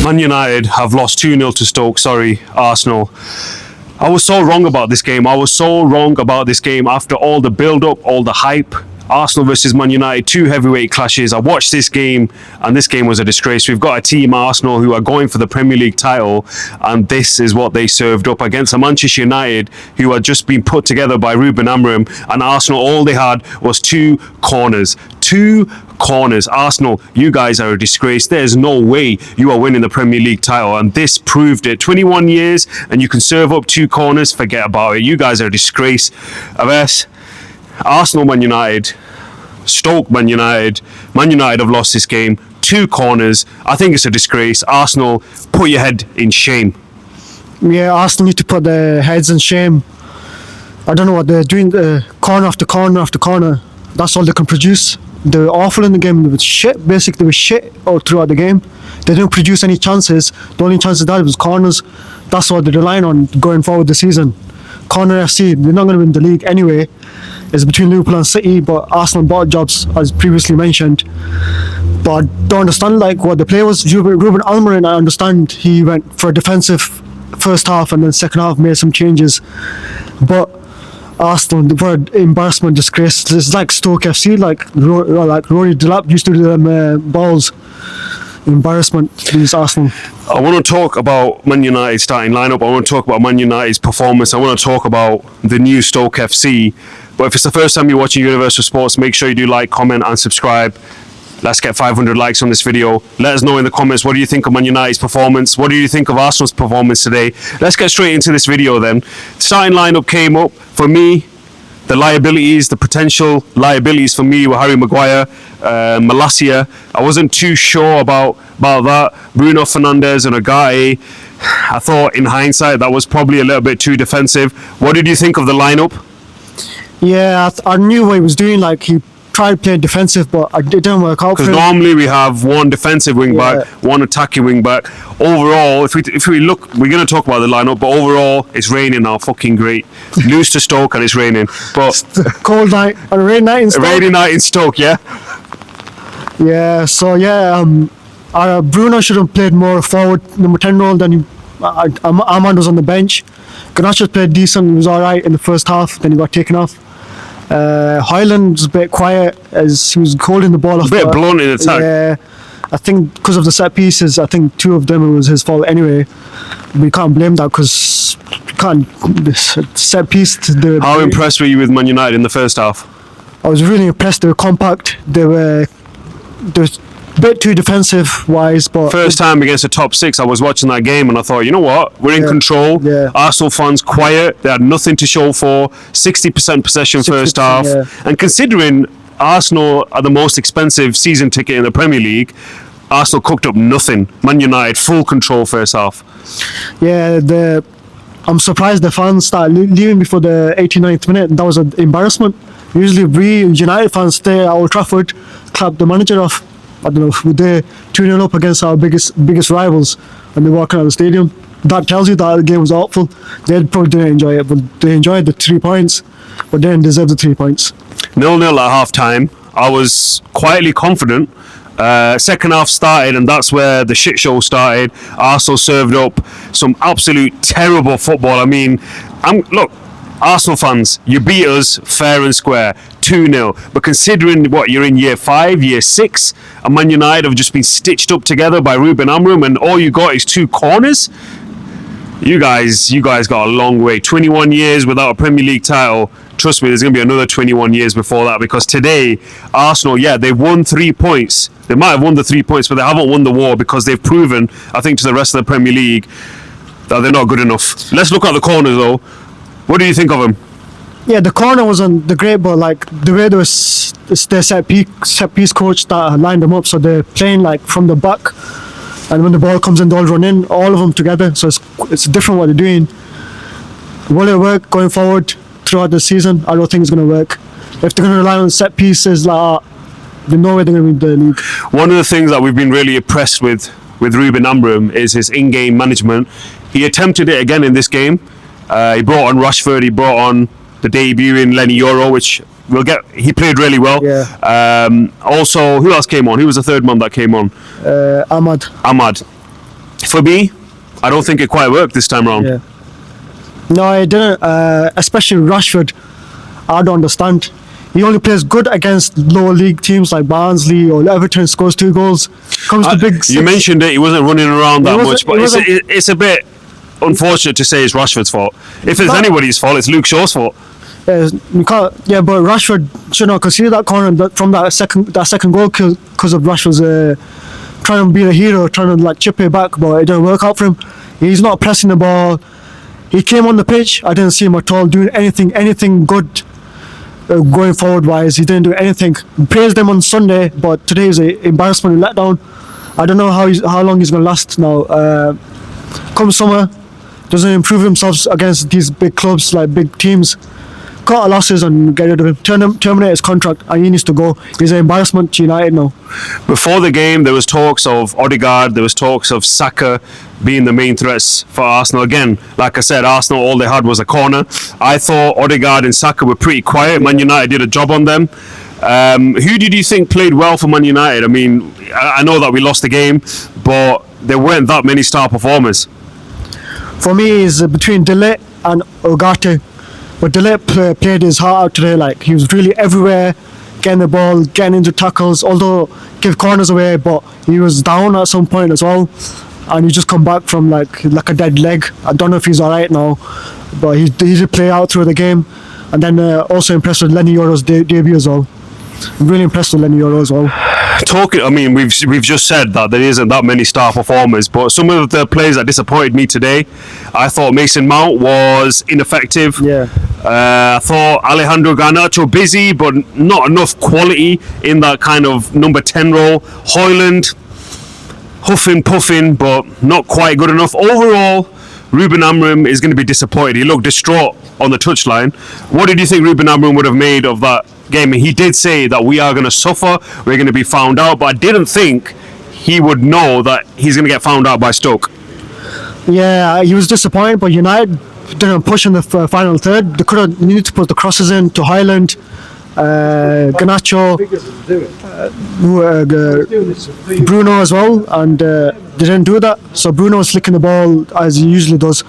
Man United have lost 2-0 to Stoke. Sorry, Arsenal. I was so wrong about this game. After all the build-up, all the hype. Arsenal versus Man United, 2 heavyweight clashes. I watched this game, and this game was a disgrace. We've got a team, Arsenal, who are going for the Premier League title, and this is what they served up against a Manchester United who had just been put together by Ruben Amorim, and Arsenal, all they had was 2 corners. 2 corners. Arsenal, you guys are a disgrace. There's no way you are winning the Premier League title, and this proved it. 21 years, and you can serve up 2 corners. Forget about it. You guys are a disgrace. Arsenal, Man United, Stoke, Man United have lost this game. 2 corners. I think it's a disgrace. Arsenal, put your head in shame. Yeah, Arsenal need to put their heads in shame. I don't know what they're doing. Corner after corner after corner. That's all they can produce. They were awful in the game. They were shit. Basically, they were shit all throughout the game. They didn't produce any chances. The only chances they had was corners. That's what they're relying on going forward this season. Corner FC, they're not going to win the league anyway. It's between Liverpool and City, but Arsenal bought jobs, as previously mentioned. But I don't understand what the play was. Ruben Amorim, I understand he went for a defensive first half and then second half made some changes. But Arsenal, the word embarrassment, disgrace. It's like Stoke FC, like Rory Delap used to do them balls. Embarrassment to these Arsenal. I want to talk about Man United's starting lineup. I want to talk about Man United's performance. I want to talk about the new Stoke FC. But if it's the first time you're watching Universal Sports, make sure you do like, comment and subscribe. Let's get 500 likes on this video. Let us know in the comments, what do you think of Man United's performance? What do you think of Arsenal's performance today? Let's get straight into this video then. Starting lineup came up. For me, the potential liabilities for me were Harry Maguire, Malacia. I wasn't too sure about that. Bruno Fernandes and Agate. I thought in hindsight that was probably a little bit too defensive. What did you think of the lineup? Yeah, I knew what he was doing. He tried playing defensive, but it didn't work out. Because normally we have one defensive wing back, one attacking wing back. Overall, if we look, we're going to talk about the lineup, but overall, it's raining now. Fucking great. Lose to Stoke and it's raining. But it's a cold night and a rainy night in Stoke. A rainy night in Stoke, yeah. Yeah. So Bruno should have played more forward, number 10 role than Ahmad was on the bench. Garnacho played decent. He was all right in the first half. Then he got taken off. Højlund was a bit quiet as he was holding the ball off. A bit blunt in attack. Yeah, I think because of the set pieces, I think 2 of them it was his fault anyway. We can't blame that because set piece. How impressed were you with Man United in the first half? I was really impressed. They were compact. They were a bit too defensive wise, but first time against a top 6, I was watching that game and I thought, you know what, we're in control. Yeah. Arsenal fans quiet, they had nothing to show for. 60% possession first half, and considering Arsenal are the most expensive season ticket in the Premier League, Arsenal cooked up nothing. Man United full control first half. Yeah, I'm surprised the fans started leaving before the 89th minute. That was an embarrassment. Usually we United fans stay at Old Trafford, clap the manager off. I don't know, they're 2-0 up against our biggest rivals and they're walking out of the stadium. That tells you that the game was awful. They probably didn't enjoy it, but they enjoyed the 3 points, but they didn't deserve the 3 points. 0-0 at half time. I was quietly confident. Second half started and that's where the shit show started. Arsenal served up some absolute terrible football. I mean, look, Arsenal fans, you beat us fair and square, 2-0. But considering what you're in year 5, year 6, and Man United have just been stitched up together by Ruben Amorim, and all you got is 2 corners. You guys got a long way. 21 years without a Premier League title. Trust me, there's going to be another 21 years before that, because today, Arsenal, they've won 3 points. They might have won the 3 points, but they haven't won the war because they've proven, I think, to the rest of the Premier League that they're not good enough. Let's look at the corners, though. What do you think of him? Yeah, the corner wasn't the great, but the way there was their set piece coach that lined them up, so they're playing from the back, and when the ball comes in, they'll run in, all of them together. So it's different what they're doing. Will it work going forward throughout the season? I don't think it's going to work. If they're going to rely on set pieces there's no way they're going to win the league. One of the things that we've been really impressed with Ruben Amorim is his in-game management. He attempted it again in this game. He brought on Rashford, he brought on the debuting Lenny Yoro, which he played really well. Yeah. Also, who else came on? Who was the third man that came on? Ahmad. For me, I don't think it quite worked this time around. Yeah. No, it didn't. Especially Rashford, I don't understand. He only plays good against lower league teams like Barnsley or Everton. Scores 2 goals. Comes to big. You mentioned it. He wasn't running around that much, but wasn't- it's a bit unfortunate to say it's Rashford's fault. If it's anybody's fault, it's Luke Shaw's fault. You can't, yeah, but Rashford should not concede that corner from that second goal because of Rashford's trying to be the hero, trying to like chip it back, but it didn't work out for him. He's not pressing the ball. He came on the pitch. I didn't see him at all doing anything good going forward wise. He didn't do anything. Praised him on Sunday, but today is an embarrassment and letdown. I don't know how long he's going to last now. Come summer, doesn't improve himself against these big clubs like big teams. Cut our losses and get rid of him. Terminate his contract, and he needs to go. He's an embarrassment to United now. Before the game, there was talks of Odegaard, there was talks of Saka being the main threats for Arsenal. Again, like I said, Arsenal, all they had was a corner. I thought Odegaard and Saka were pretty quiet. Man United did a job on them. Who did you think played well for Man United? I mean, I know that we lost the game, but there weren't that many star performers. For me, it's between De Ligt and Ugarte. But De Ligt played his heart out today. Like, he was really everywhere, getting the ball, getting into tackles, although give corners away, but he was down at some point as well. And he just come back from like a dead leg. I don't know if he's alright now, but he did play out through the game. And then also impressed with Lenny Yoro's debut as well. I'm really impressed with Lenny Yoro as well. I mean, we've just said that there isn't that many star performers, but some of the players that disappointed me today, I thought Mason Mount was ineffective. Yeah. I thought Alejandro Garnacho busy, but not enough quality in that kind of number 10 role. Højlund, huffing, puffing, but not quite good enough. Overall, Ruben Amorim is going to be disappointed. He looked distraught on the touchline. What did you think Ruben Amorim would have made of that game? He did say that we are going to suffer, we're going to be found out, but I didn't think he would know that he's going to get found out by Stoke. Yeah, he was disappointed, but United didn't push in the final third. They could have needed to put the crosses in to Højlund, Garnacho, Bruno as well, and they didn't do that. So Bruno was flicking the ball as he usually does.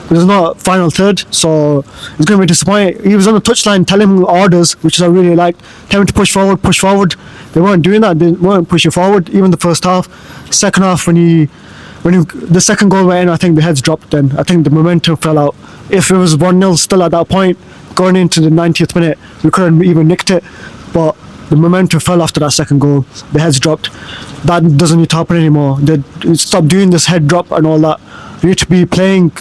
It was not final third, so he's going to be disappointed. He was on the touchline telling him orders, which I really liked. Telling him to push forward. They weren't doing that. They weren't pushing forward. Even the first half, second half when the second goal went in, I think the heads dropped. Then I think the momentum fell out. If it was 1-0 still at that point, going into the 90th minute, we couldn't even nicked it. But the momentum fell after that second goal. The heads dropped. That doesn't need to happen anymore. They stop doing this head drop and all that. You need to be playing,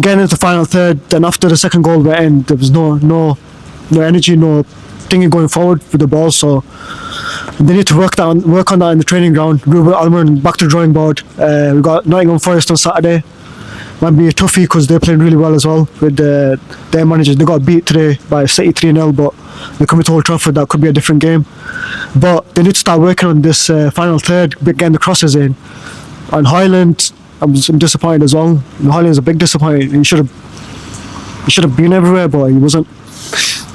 getting into the final third. Then after the second goal went in, there was no energy, no thinking going forward with the ball. So they need to work on that in the training ground. Ruben Amorim back to the drawing board. We got Nottingham Forest on Saturday. Might be a toughie because they're playing really well as well with their managers. They got beat today by City 3-0, but they're coming to Old Trafford. That could be a different game. But they need to start working on this final third, getting the crosses in. And Højlund, I'm disappointed as well. Højlund's a big disappointment. He should have been everywhere, but he wasn't.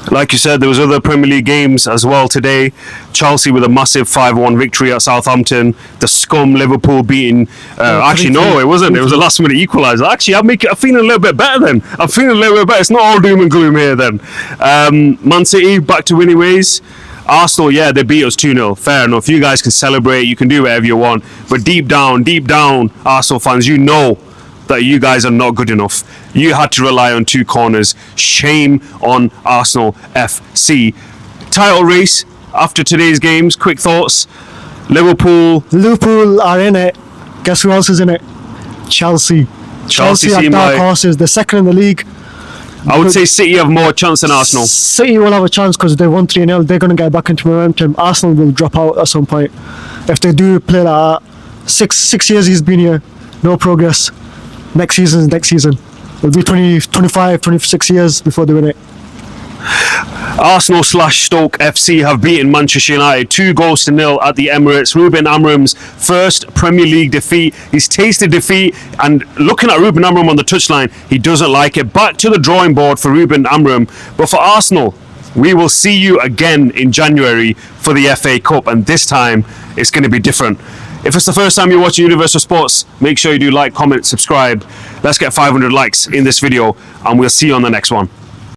Like you said, there was other Premier League games as well today. Chelsea with a massive 5-1 victory at Southampton. The scum Liverpool beating... actually, no, it wasn't. It was a last-minute equaliser. Actually, I'm feeling a little bit better then. I'm feeling a little bit better. It's not all doom and gloom here then. Man City, back to winning ways. Arsenal, yeah, they beat us 2-0. Fair enough. You guys can celebrate. You can do whatever you want. But deep down, Arsenal fans, you know that you guys are not good enough. You had to rely on 2 corners. Shame on Arsenal FC. Title race after today's games. Quick thoughts. Liverpool are in it. Guess who else is in it? Chelsea are dark horses. They're second in the league. I would say City have more chance than Arsenal. City will have a chance because they won 3-0. They're going to get back into momentum. Arsenal will drop out at some point. If they do play like that, 6 years he's been here, no progress. Next season. It'll be 25, 26 years before they win it. Arsenal/Stoke FC have beaten Manchester United 2-0 at the Emirates. Ruben Amorim's first Premier League defeat. He's tasted defeat, and looking at Ruben Amorim on the touchline, he doesn't like it. Back to the drawing board for Ruben Amorim. But for Arsenal, we will see you again in January for the FA Cup, and this time it's going to be different. If it's the first time you're watching Universal Sports, make sure you do like, comment, subscribe. Let's get 500 likes in this video, and we'll see you on the next one.